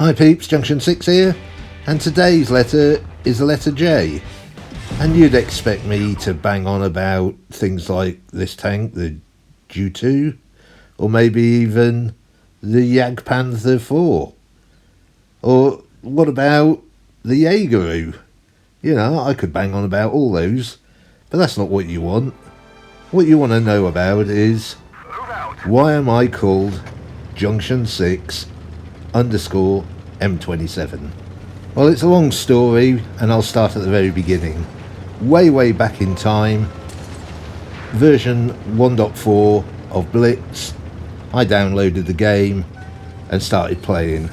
Hi peeps, Junction 6 here, and today's letter is the letter J. And you'd expect me to bang on about things like this tank, the Ju-2, or maybe even the Jagdpanther 4. Or what about the Jaegeru? You know, I could bang on about all those, but that's not what you want. What you want to know about is, why am I called Junction 6 _ M27? Well, it's a long story, and I'll start at the very beginning. Way back in time, version 1.4 of Blitz, I downloaded the game and started playing.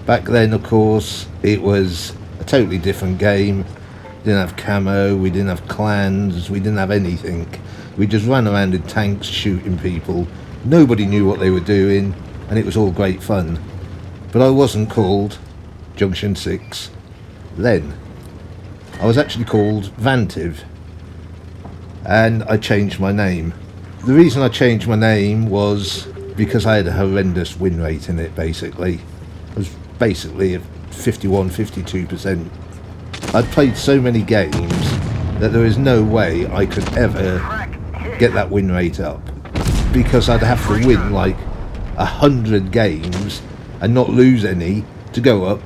Back then, of course, it was a totally different game. We didn't have camo, we didn't have clans, we didn't have anything. We just ran around in tanks shooting people. Nobody knew what they were doing, and it was all great fun. But I wasn't called Junction 6 then. I was actually called Vantiv, and I changed my name. The reason I changed my name was because I had a horrendous win rate in it, basically. It was basically a 51-52%. I'd played so many games that there is no way I could ever get that win rate up, because I'd have to win like 100 games and not lose any to go up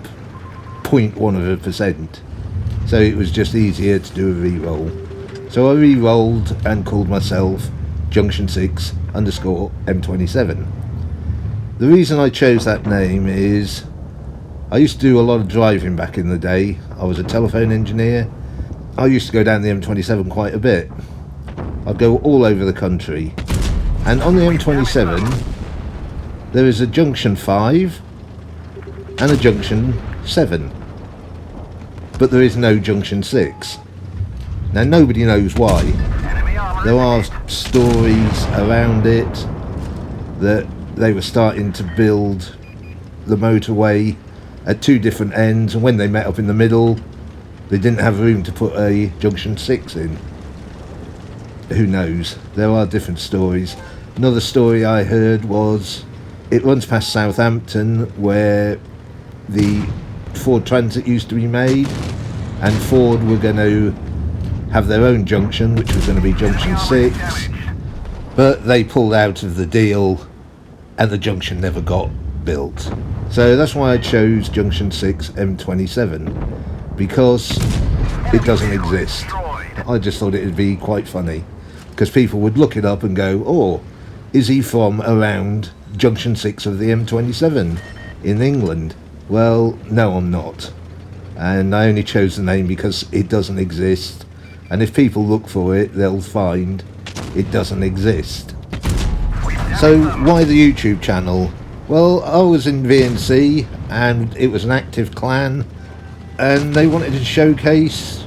0.1%. So it was just easier to do a re-roll. So I re-rolled and called myself Junction 6 _ M27. The reason I chose that name is I used to do a lot of driving back in the day. I was a telephone engineer. I used to go down the M27 quite a bit. I'd go all over the country. And on the M27 there is a Junction 5 and a Junction 7. But there is no Junction 6. Now nobody knows why. There are stories around it that they were starting to build the motorway at two different ends, and when they met up in the middle they didn't have room to put a Junction 6 in. Who knows? There are different stories. Another story I heard was it runs past Southampton, where the Ford Transit used to be made, and Ford were going to have their own junction, which was going to be Junction 6, but they pulled out of the deal and the junction never got built. So that's why I chose Junction 6 M27, because it doesn't exist. I just thought it would be quite funny, because people would look it up and go, oh, is he from around Junction 6 of the M27 in England? Well, no, I'm not. And I only chose the name because it doesn't exist. And if people look for it, they'll find it doesn't exist. So why the YouTube channel? Well, I was in VNC and it was an active clan, and they wanted to showcase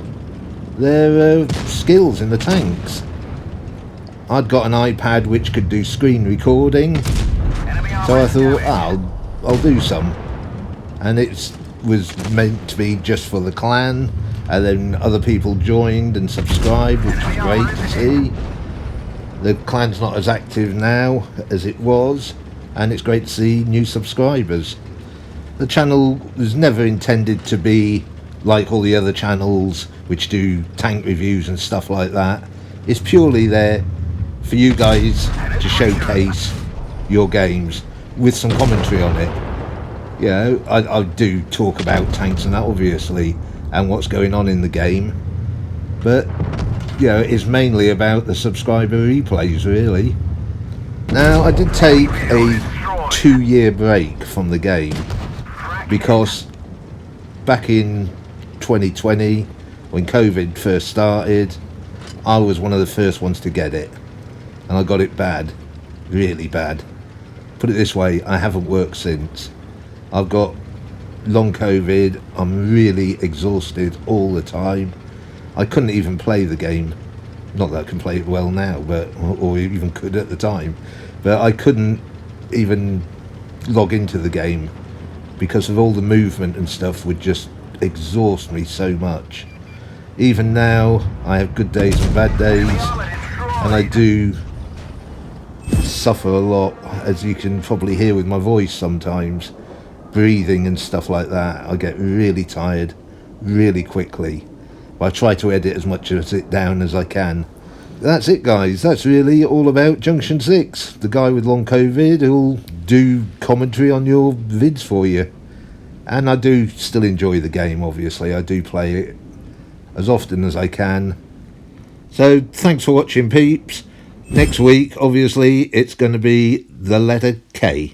their skills in the tanks. I'd got an iPad which could do screen recording, so I thought, I'll do some. And it was meant to be just for the clan, and then other people joined and subscribed, which was great to see. The clan's not as active now as it was, and it's great to see new subscribers. The channel was never intended to be like all the other channels which do tank reviews and stuff like that. It's purely there for you guys to showcase your games with some commentary on it. You know, I do talk about tanks and that, obviously, and what's going on in the game, but you know, it's mainly about the subscriber replays, really. Now, I did take a 2-year break from the game, because back in 2020, when COVID first started, I was one of the first ones to get it, and I got it bad, really bad. Put it this way, I haven't worked since. I've got long COVID, I'm really exhausted all the time. I couldn't even play the game. Not that I can play it well now, but or even could at the time. But I couldn't even log into the game because of all the movement and stuff would just exhaust me so much. Even now, I have good days and bad days, and I do suffer a lot, as you can probably hear with my voice sometimes. breathing and stuff like that, I get really tired really quickly. But I try to edit as much of it down as I can. That's it, guys. That's really all about Junction 6, the guy with long COVID who'll do commentary on your vids for you. And I do still enjoy the game, obviously. I do play it as often as I can. So thanks for watching, peeps. Next week, obviously, it's going to be the letter K.